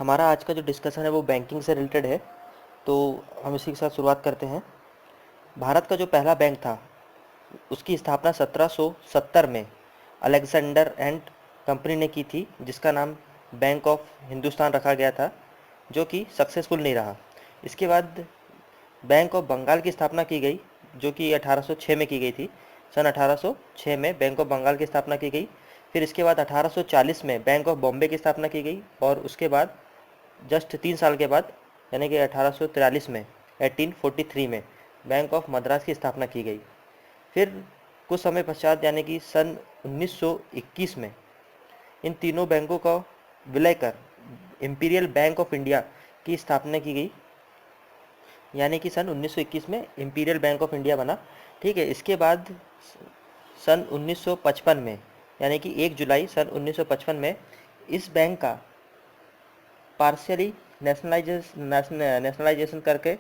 हमारा आज का जो डिस्कशन है वो बैंकिंग से रिलेटेड है। तो हम इसी के साथ शुरुआत करते हैं। भारत का जो पहला बैंक था उसकी स्थापना 1770 में अलेक्जेंडर एंड कंपनी ने की थी, जिसका नाम बैंक ऑफ हिंदुस्तान रखा गया था, जो कि सक्सेसफुल नहीं रहा। इसके बाद बैंक ऑफ बंगाल की स्थापना की गई, जो कि 1806 में की गई थी। सन 1806 में बैंक ऑफ बंगाल की स्थापना की गई। फिर इसके बाद 1840 में बैंक ऑफ बॉम्बे की स्थापना की गई, और उसके बाद जस्ट 3 साल के बाद यानी कि 1843 में 1843 में बैंक ऑफ मद्रास की स्थापना की गई। फिर कुछ समय पश्चात यानी कि सन 1921 में इन तीनों बैंकों का विलय कर इम्पीरियल बैंक ऑफ इंडिया की स्थापना की गई, यानी कि सन 1921 में इम्पीरियल बैंक ऑफ इंडिया बना। ठीक है। इसके बाद सन 1955 में यानी कि 1 जुलाई सन 1955 में इस बैंक का पार्शियली नेशनलाइजेशन करके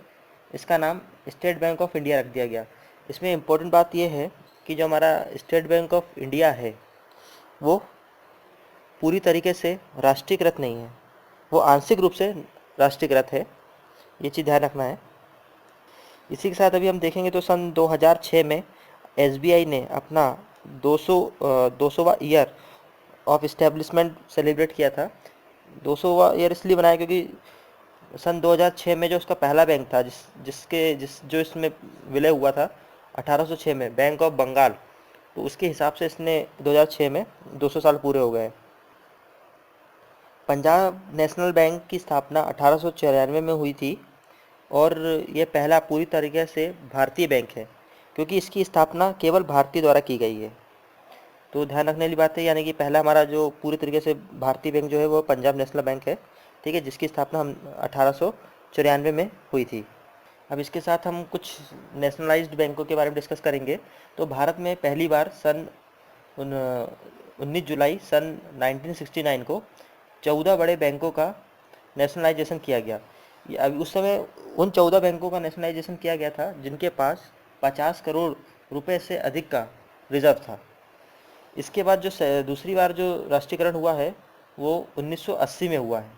इसका नाम स्टेट बैंक ऑफ इंडिया रख दिया गया। इसमें इम्पोर्टेंट बात यह है कि जो हमारा स्टेट बैंक ऑफ इंडिया है वो पूरी तरीके से राष्ट्रीयकृत नहीं है, वो आंशिक रूप से राष्ट्रीयकृत है। ये चीज़ ध्यान रखना है। इसी के साथ अभी हम देखेंगे तो सन 2006 में एसबीआई ने अपना 200वां ईयर ऑफ इस्टेब्लिशमेंट सेलिब्रेट किया था। 200वां ईयर इसलिए बनाया क्योंकि सन 2006 में जो उसका पहला बैंक था जो इसमें विलय हुआ था 1806 में, बैंक ऑफ बंगाल, तो उसके हिसाब से इसने 2006 में 200 साल पूरे हो गए। पंजाब नेशनल बैंक की स्थापना 1894 में हुई थी, और ये पहला पूरी तरीके से भारतीय बैंक है क्योंकि इसकी स्थापना केवल भारतीय द्वारा की गई है। तो ध्यान रखने वाली बात है, यानी कि पहला हमारा जो पूरी तरीके से भारतीय बैंक जो है वो पंजाब नेशनल बैंक है। ठीक है, जिसकी स्थापना हम 1894 में हुई थी। अब इसके साथ हम कुछ नेशनलाइज्ड बैंकों के बारे में डिस्कस करेंगे। तो भारत में पहली बार सन 19 जुलाई सन 1969 को 14 बड़े बैंकों का नेशनलाइजेशन किया गया। अभी उस समय उन 14 बैंकों का नेशनलाइजेशन किया गया था जिनके पास 50 करोड़ रुपए से अधिक का रिजर्व था। इसके बाद जो दूसरी बार जो राष्ट्रीयकरण हुआ है वो 1980 में हुआ है,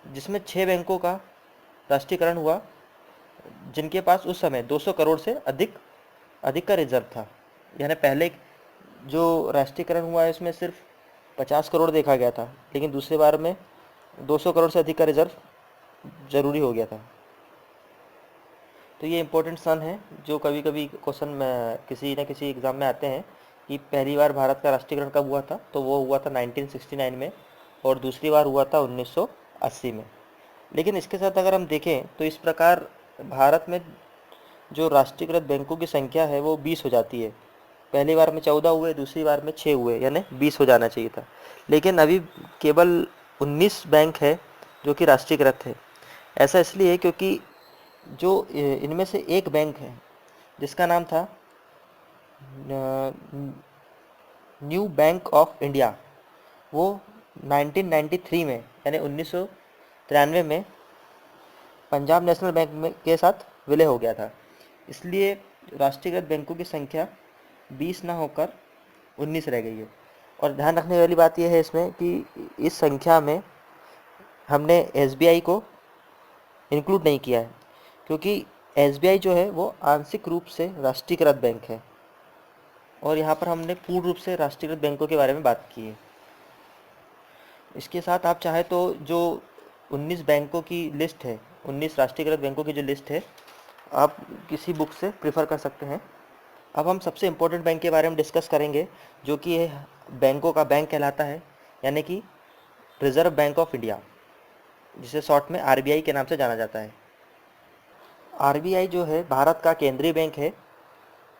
जिसमें 6 बैंकों का राष्ट्रीयकरण हुआ जिनके पास उस समय 200 करोड़ से अधिक का रिजर्व था। यानी पहले जो राष्ट्रीयकरण हुआ है उसमें सिर्फ 50 करोड़ देखा गया था, लेकिन दूसरी बार में 200 करोड़ से अधिक का रिजर्व ज़रूरी हो गया था। तो ये इम्पोर्टेंट सन है जो कभी कभी क्वेश्चन में किसी न किसी एग्ज़ाम में आते हैं कि पहली बार भारत का राष्ट्रीयकरण कब हुआ था, तो वो हुआ था 1969 में, और दूसरी बार हुआ था 1980 में। लेकिन इसके साथ अगर हम देखें तो इस प्रकार भारत में जो राष्ट्रीयकृत बैंकों की संख्या है वो 20 हो जाती है। पहली बार में 14 हुए, दूसरी बार में 6 हुए, यानी 20 हो जाना चाहिए था। लेकिन अभी केवल 19 बैंक है जो कि राष्ट्रीयकृत है। ऐसा इसलिए है क्योंकि जो इनमें से एक बैंक है जिसका नाम था न्यू बैंक ऑफ इंडिया, वो 1993 में यानी 1993 में पंजाब नेशनल बैंक में के साथ विलय हो गया था। इसलिए राष्ट्रीयकृत बैंकों की संख्या 20 ना होकर 19 रह गई है। और ध्यान रखने वाली बात यह है इसमें कि इस संख्या में हमने एसबीआई को इंक्लूड नहीं किया है, क्योंकि एसबीआई जो है वो आंशिक रूप से राष्ट्रीयकृत बैंक है, और यहाँ पर हमने पूर्ण रूप से राष्ट्रीयकृत बैंकों के बारे में बात की है। इसके साथ आप चाहे तो जो 19 बैंकों की लिस्ट है, 19 राष्ट्रीयकृत बैंकों की जो लिस्ट है, आप किसी बुक से प्रेफर कर सकते हैं। अब हम सबसे इम्पोर्टेंट बैंक के बारे में डिस्कस करेंगे, जो कि बैंकों का बैंक कहलाता है, यानी कि रिजर्व बैंक ऑफ इंडिया, जिसे शॉर्ट में आरबीआई के नाम से जाना जाता है। आरबीआई जो है भारत का केंद्रीय बैंक है,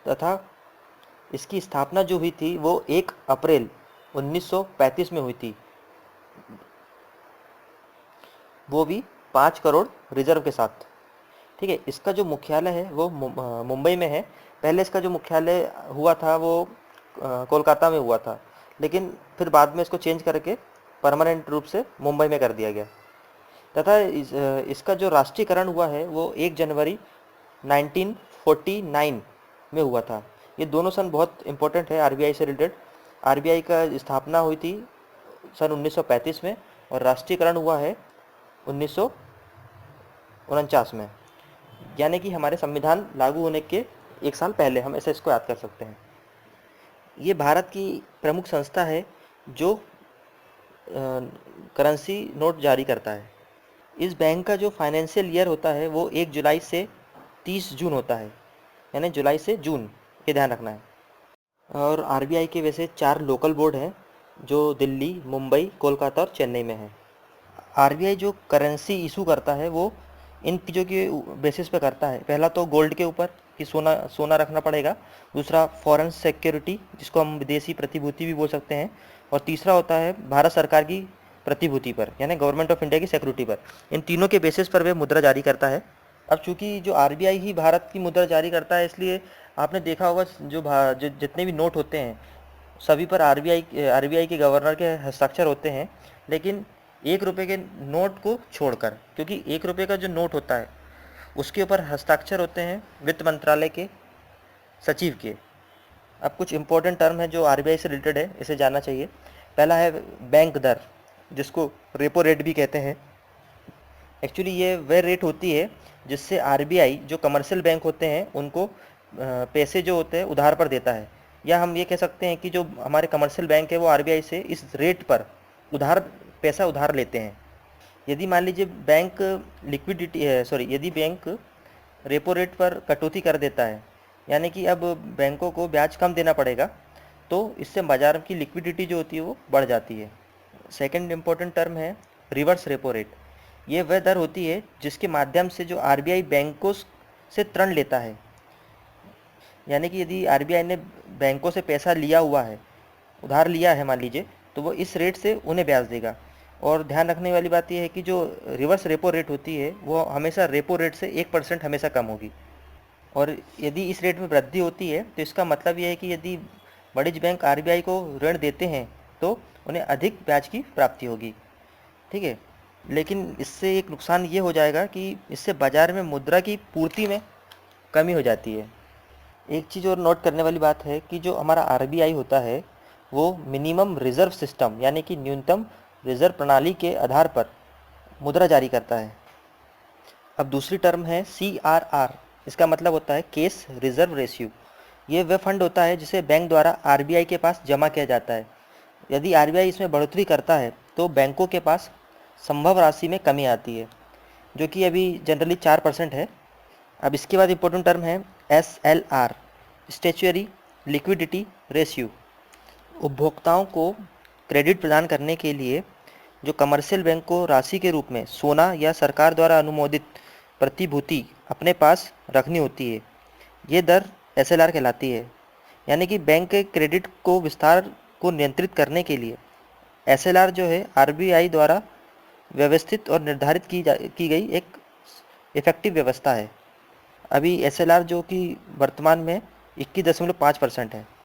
तथा इसकी स्थापना जो हुई थी वो 1 अप्रैल 1935 में हुई थी, वो भी 5 करोड़ रिजर्व के साथ। ठीक है। इसका जो मुख्यालय है वो मुंबई में है। पहले इसका जो मुख्यालय हुआ था वो कोलकाता में हुआ था, लेकिन फिर बाद में इसको चेंज करके परमानेंट रूप से मुंबई में कर दिया गया। तथा इसका जो राष्ट्रीयकरण हुआ है वो 1 जनवरी 1949 में हुआ था। ये दोनों सन बहुत इंपॉर्टेंट है आरबीआई से रिलेटेड। आरबीआई का स्थापना हुई थी सन 1935 में, और राष्ट्रीयकरण हुआ है 1949 में, यानी कि हमारे संविधान लागू होने के 1 साल पहले। हम ऐसे इसको याद कर सकते हैं। ये भारत की प्रमुख संस्था है जो करेंसी नोट जारी करता है। इस बैंक का जो फाइनेंशियल ईयर होता है वो 1 जुलाई से 30 जून होता है, यानी जुलाई से जून, ये ध्यान रखना है। और आरबीआई के वैसे 4 लोकल बोर्ड हैं जो दिल्ली, मुंबई, कोलकाता और चेन्नई में है। आरबीआई जो करेंसी इशू करता है वो इन चीज़ों के बेसिस पे करता है। पहला तो गोल्ड के ऊपर कि सोना रखना पड़ेगा, दूसरा फॉरेन सिक्योरिटी जिसको हम विदेशी प्रतिभूति भी बोल सकते हैं, और तीसरा होता है भारत सरकार की प्रतिभूति पर, यानी गवर्नमेंट ऑफ इंडिया की सिक्योरिटी पर। इन तीनों के बेसिस पर वे मुद्रा जारी करता है। अब चूंकि जो आरबीआई ही भारत की मुद्रा जारी करता है, इसलिए आपने देखा होगा जो जितने भी नोट होते हैं सभी पर आरबीआई के गवर्नर के हस्ताक्षर होते हैं, लेकिन 1 रुपये के नोट को छोड़कर, क्योंकि 1 रुपये का जो नोट होता है उसके ऊपर हस्ताक्षर होते हैं वित्त मंत्रालय के सचिव के। अब कुछ इंपॉर्टेंट टर्म है जो आरबीआई से रिलेटेड है, इसे जानना चाहिए। पहला है बैंक दर, जिसको रेपो रेट भी कहते हैं। एक्चुअली ये वह रेट होती है जिससे आरबीआई जो कमर्शियल बैंक होते हैं उनको पैसे जो होते हैं उधार पर देता है, या हम ये कह सकते हैं कि जो हमारे कमर्शियल बैंक है वो आरबीआई से इस रेट पर पैसा उधार लेते हैं। यदि मान लीजिए यदि बैंक रेपो रेट पर कटौती कर देता है, यानी कि अब बैंकों को ब्याज कम देना पड़ेगा, तो इससे बाजार की लिक्विडिटी जो होती है वो बढ़ जाती है। सेकंड इम्पोर्टेंट टर्म है रिवर्स रेपो रेट। ये वह दर होती है जिसके माध्यम से जो आरबीआई बैंकों से ऋण लेता है, यानी कि यदि आरबीआई ने बैंकों से पैसा लिया हुआ है, उधार लिया है मान लीजिए, तो वो इस रेट से उन्हें ब्याज देगा। और ध्यान रखने वाली बात यह है कि जो रिवर्स रेपो रेट होती है वो हमेशा रेपो रेट से 1% हमेशा कम होगी, और यदि इस रेट में वृद्धि होती है तो इसका मतलब यह है कि यदि वाणिज्य बैंक आरबीआई को ऋण देते हैं तो उन्हें अधिक ब्याज की प्राप्ति होगी। ठीक है, लेकिन इससे एक नुकसान ये हो जाएगा कि इससे बाजार में मुद्रा की पूर्ति में कमी हो जाती है। एक चीज़ और नोट करने वाली बात है कि जो हमारा आरबीआई होता है वो मिनिमम रिजर्व सिस्टम, यानी कि न्यूनतम रिजर्व प्रणाली के आधार पर मुद्रा जारी करता है। अब दूसरी टर्म है CRR। इसका मतलब होता है केस रिजर्व रेशियो। ये वह फंड होता है जिसे बैंक द्वारा आरबीआई के पास जमा किया जाता है। यदि आरबीआई इसमें बढ़ोतरी करता है तो बैंकों के पास संभव राशि में कमी आती है, जो कि अभी जनरली 4% है। अब इसके बाद इम्पोर्टेंट टर्म है SLR, स्टैच्यूटरी लिक्विडिटी रेशियो। उपभोक्ताओं को क्रेडिट प्रदान करने के लिए जो कमर्शियल बैंक को राशि के रूप में सोना या सरकार द्वारा अनुमोदित प्रतिभूति अपने पास रखनी होती है, ये दर SLR कहलाती है। यानी कि बैंक के क्रेडिट को विस्तार को नियंत्रित करने के लिए SLR जो है आरबीआई द्वारा व्यवस्थित और निर्धारित की गई एक इफ़ेक्टिव व्यवस्था है। अभी SLR जो कि वर्तमान में 21.5% है।